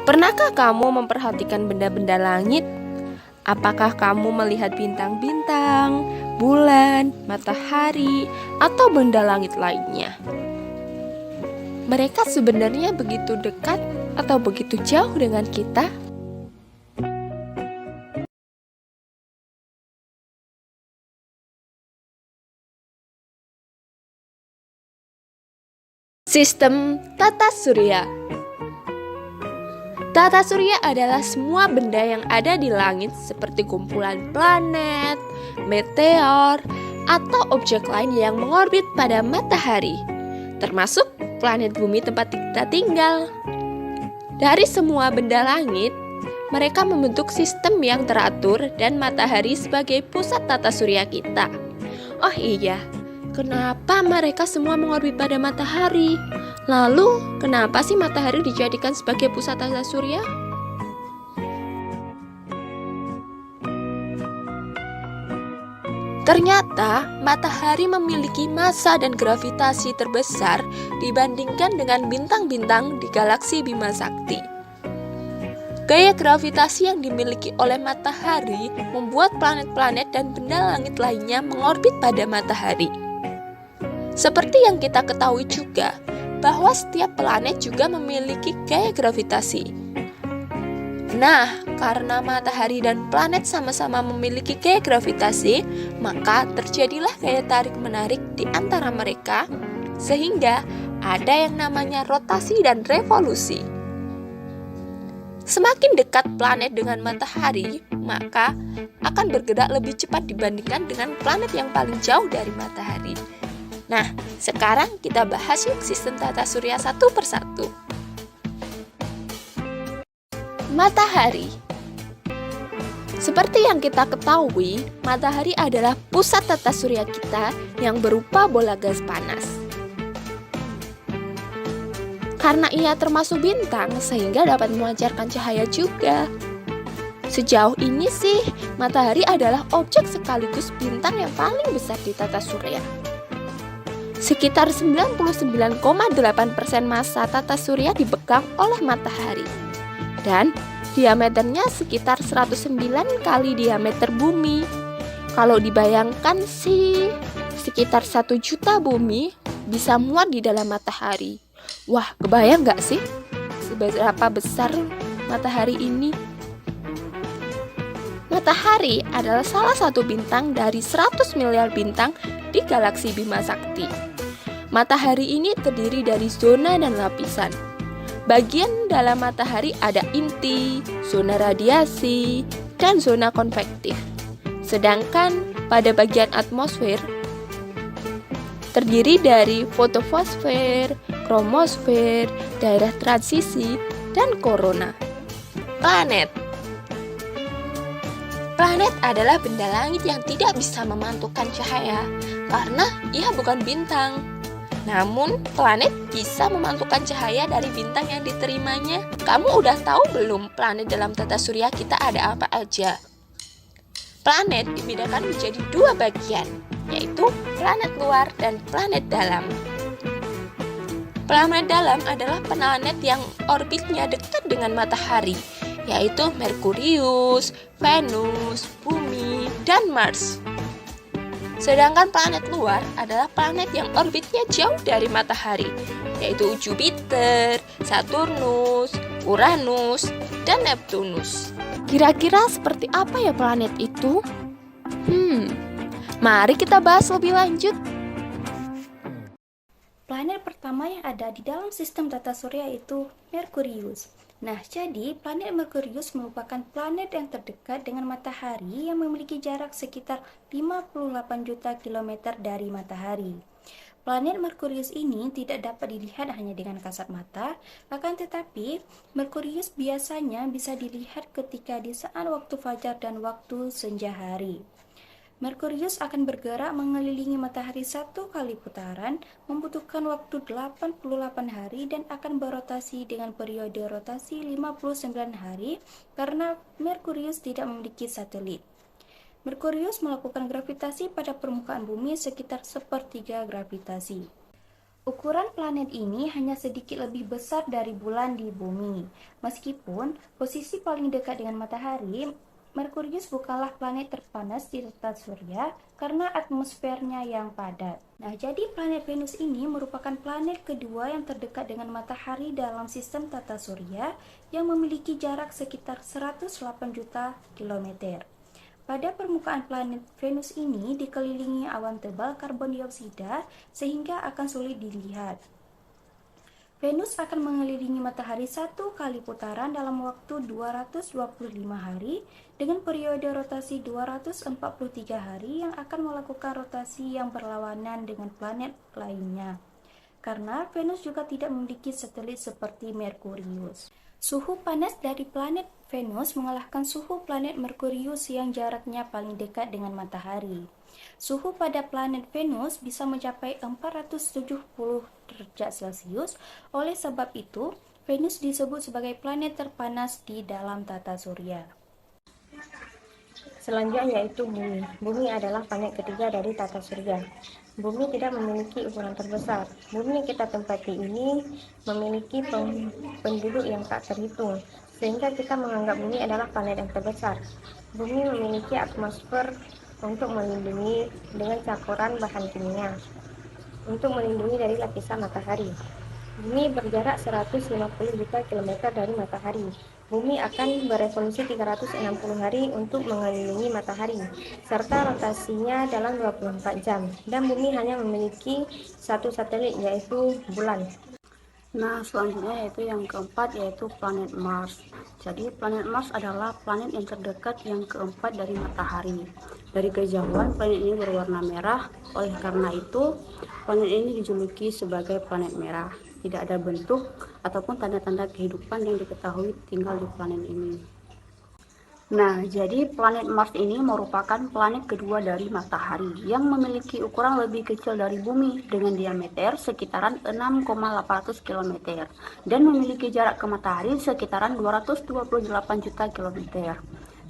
Pernahkah kamu memperhatikan benda-benda langit? Apakah kamu melihat bintang-bintang, bulan, matahari, atau benda langit lainnya? Mereka sebenarnya begitu dekat atau begitu jauh dengan kita? Sistem tata surya. Tata surya adalah semua benda yang ada di langit seperti kumpulan planet, meteor, atau objek lain yang mengorbit pada matahari, termasuk planet bumi tempat kita tinggal. Dari semua benda langit, mereka membentuk sistem yang teratur dan matahari sebagai pusat tata surya kita. Oh iya, kenapa mereka semua mengorbit pada matahari? Lalu, kenapa sih matahari dijadikan sebagai pusat tata surya? Ternyata, matahari memiliki massa dan gravitasi terbesar dibandingkan dengan bintang-bintang di galaksi Bima Sakti. Gaya gravitasi yang dimiliki oleh matahari membuat planet-planet dan benda langit lainnya mengorbit pada matahari. Seperti yang kita ketahui juga, bahwa setiap planet juga memiliki gaya gravitasi. Nah, karena matahari dan planet sama-sama memiliki gaya gravitasi, maka terjadilah gaya tarik-menarik di antara mereka, sehingga ada yang namanya rotasi dan revolusi. Semakin dekat planet dengan matahari, maka akan bergerak lebih cepat dibandingkan dengan planet yang paling jauh dari matahari. Nah, sekarang kita bahas yuk sistem tata surya satu persatu. Matahari. Seperti yang kita ketahui, matahari adalah pusat tata surya kita yang berupa bola gas panas. Karena ia termasuk bintang, sehingga dapat memancarkan cahaya juga. Sejauh ini sih, matahari adalah objek sekaligus bintang yang paling besar di tata surya. Sekitar 99,8% massa tata surya dipegang oleh matahari. Dan diameternya sekitar 109 kali diameter bumi. Kalau dibayangkan sih, sekitar 1 juta bumi bisa muat di dalam matahari. Wah, kebayang gak sih seberapa besar matahari ini? Matahari adalah salah satu bintang dari 100 miliar bintang di galaksi Bima Sakti. Matahari ini terdiri dari zona dan lapisan. Bagian dalam matahari ada inti, zona radiasi, dan zona konvektif. Sedangkan pada bagian atmosfer terdiri dari fotosfer, kromosfer, daerah transisi, dan korona. Planet. Planet adalah benda langit yang tidak bisa memantulkan cahaya karena ia bukan bintang. Namun, planet bisa memantulkan cahaya dari bintang yang diterimanya. Kamu udah tahu belum planet dalam tata surya kita ada apa aja? Planet dibedakan menjadi 2 bagian, yaitu planet luar dan planet dalam. Planet dalam adalah planet yang orbitnya dekat dengan matahari, yaitu Merkurius, Venus, Bumi, dan Mars. Sedangkan planet luar adalah planet yang orbitnya jauh dari matahari, yaitu Jupiter, Saturnus, Uranus, dan Neptunus. Kira-kira seperti apa ya planet itu? Mari kita bahas lebih lanjut. Planet pertama yang ada di dalam sistem tata surya yaitu Merkurius. Nah, jadi planet Merkurius merupakan planet yang terdekat dengan matahari yang memiliki jarak sekitar 58 juta kilometer dari matahari. Planet Merkurius ini tidak dapat dilihat hanya dengan kasat mata, akan tetapi Merkurius biasanya bisa dilihat ketika di saat waktu fajar dan waktu senja hari. Merkurius akan bergerak mengelilingi matahari 1 kali putaran, membutuhkan waktu 88 hari dan akan berotasi dengan periode rotasi 59 hari karena Merkurius tidak memiliki satelit. Merkurius melakukan gravitasi pada permukaan bumi sekitar sepertiga gravitasi. Ukuran planet ini hanya sedikit lebih besar dari bulan di bumi. Meskipun posisi paling dekat dengan matahari, Merkurius bukanlah planet terpanas di tata surya karena atmosfernya yang padat. Nah, jadi planet Venus ini merupakan planet kedua yang terdekat dengan matahari dalam sistem tata surya yang memiliki jarak sekitar 108 juta kilometer. Pada permukaan planet Venus ini dikelilingi awan tebal karbon dioksida sehingga akan sulit dilihat. Venus akan mengelilingi matahari satu kali putaran dalam waktu 225 hari dengan periode rotasi 243 hari yang akan melakukan rotasi yang berlawanan dengan planet lainnya. Karena Venus juga tidak memiliki satelit seperti Merkurius. Suhu panas dari planet Venus mengalahkan suhu planet Merkurius yang jaraknya paling dekat dengan matahari. Suhu pada planet Venus bisa mencapai 470 derajat Celcius. Oleh sebab itu, Venus disebut sebagai planet terpanas di dalam tata surya. Selanjutnya yaitu Bumi. Bumi adalah planet ketiga dari tata surya. Bumi tidak memiliki ukuran terbesar. Bumi yang kita tempati ini memiliki penduduk yang tak terhitung, sehingga kita menganggap Bumi adalah planet yang terbesar. Bumi memiliki atmosfer untuk melindungi dengan campuran bahan kimia, untuk melindungi dari lapisan matahari. Bumi berjarak 150 juta kilometer dari matahari. Bumi akan berevolusi 360 hari untuk mengelilingi matahari, serta rotasinya dalam 24 jam. Dan bumi hanya memiliki satu satelit, yaitu bulan. Nah, selanjutnya yaitu yang keempat, yaitu planet Mars. Jadi, planet Mars adalah planet yang terdekat yang keempat dari matahari. Dari kejauhan, planet ini berwarna merah. Oleh karena itu, planet ini dijuluki sebagai planet merah. Tidak ada bentuk ataupun tanda-tanda kehidupan yang diketahui tinggal di planet ini. Nah, jadi planet Mars ini merupakan planet kedua dari matahari yang memiliki ukuran lebih kecil dari bumi dengan diameter sekitaran 6,800 km dan memiliki jarak ke matahari sekitaran 228 juta kilometer.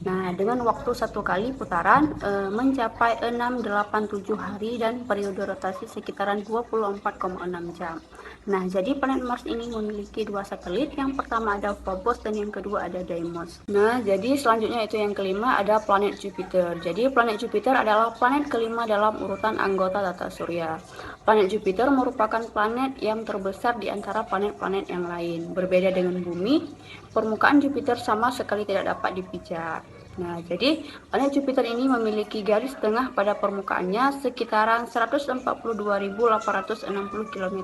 Nah, dengan waktu satu kali putaran mencapai 687 hari dan periode rotasi sekitaran 24,6 jam. Nah, jadi planet Mars ini memiliki dua satelit. Yang pertama ada Phobos dan yang kedua ada Deimos. Nah, jadi selanjutnya itu yang kelima ada planet Jupiter. Jadi planet Jupiter adalah planet kelima dalam urutan anggota tata surya. Planet Jupiter merupakan planet yang terbesar di antara planet-planet yang lain. Berbeda dengan Bumi, permukaan Jupiter sama sekali tidak dapat dipijak. Nah, jadi planet Jupiter ini memiliki garis tengah pada permukaannya sekitaran 142.860 km.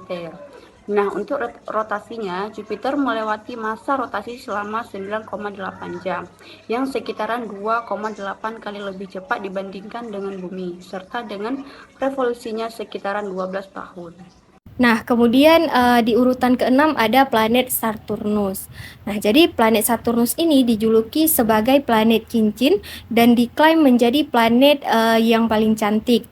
Nah, untuk rotasinya, Jupiter melewati masa rotasi selama 9,8 jam, yang sekitaran 2,8 kali lebih cepat dibandingkan dengan Bumi, serta dengan revolusinya sekitaran 12 tahun. Nah, kemudian di urutan ke-6 ada planet Saturnus. Nah, jadi planet Saturnus ini dijuluki sebagai planet cincin dan diklaim menjadi planet yang paling cantik.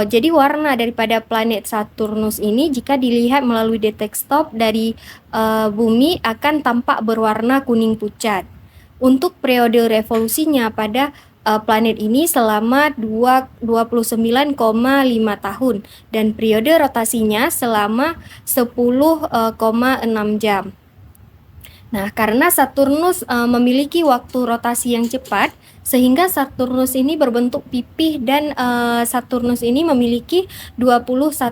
Jadi warna daripada planet Saturnus ini jika dilihat melalui detekskop dari bumi akan tampak berwarna kuning pucat. Untuk periode revolusinya pada planet ini selama 29,5 tahun dan periode rotasinya selama 10,6 jam. Nah, karena Saturnus memiliki waktu rotasi yang cepat, sehingga Saturnus ini berbentuk pipih dan Saturnus ini memiliki 21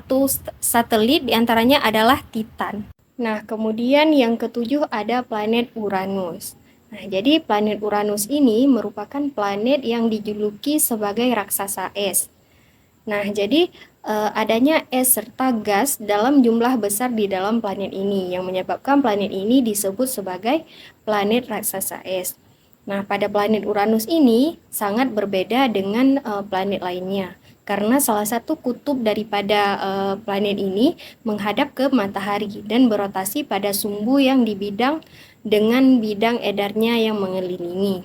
satelit, diantaranya adalah Titan. Nah, kemudian yang ketujuh ada planet Uranus. Nah, jadi planet Uranus ini merupakan planet yang dijuluki sebagai raksasa es. Nah, jadi adanya es serta gas dalam jumlah besar di dalam planet ini yang menyebabkan planet ini disebut sebagai planet raksasa es. Nah, pada planet Uranus ini sangat berbeda dengan planet lainnya karena salah satu kutub daripada planet ini menghadap ke matahari dan berotasi pada sumbu yang dibidang dengan bidang edarnya yang mengelilingi.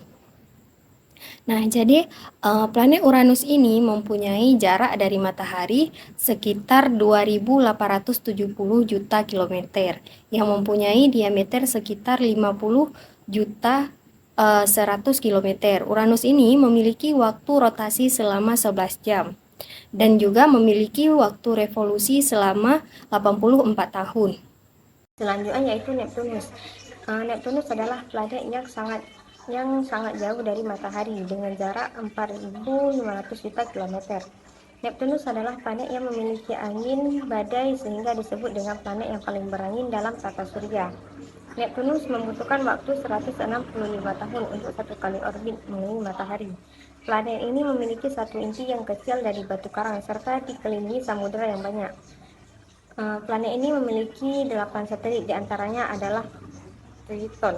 Nah, jadi planet Uranus ini mempunyai jarak dari matahari sekitar 2.870 juta kilometer yang mempunyai diameter sekitar 50 juta 100 km. Uranus ini memiliki waktu rotasi selama 11 jam. dan juga memiliki waktu revolusi selama 84 tahun. Selanjutnya yaitu Neptunus. Neptunus adalah planet yang sangat jauh dari matahari dengan jarak 4.500 juta kilometer. Neptunus adalah planet yang memiliki angin badai sehingga disebut dengan planet yang paling berangin dalam tata surya. Neptunus membutuhkan waktu 165 tahun untuk satu kali orbit mengelilingi matahari. Planet ini memiliki satu inti yang kecil dari batu karang serta dikelilingi samudera yang banyak. Planet ini memiliki 8 satelit, diantaranya adalah Triton.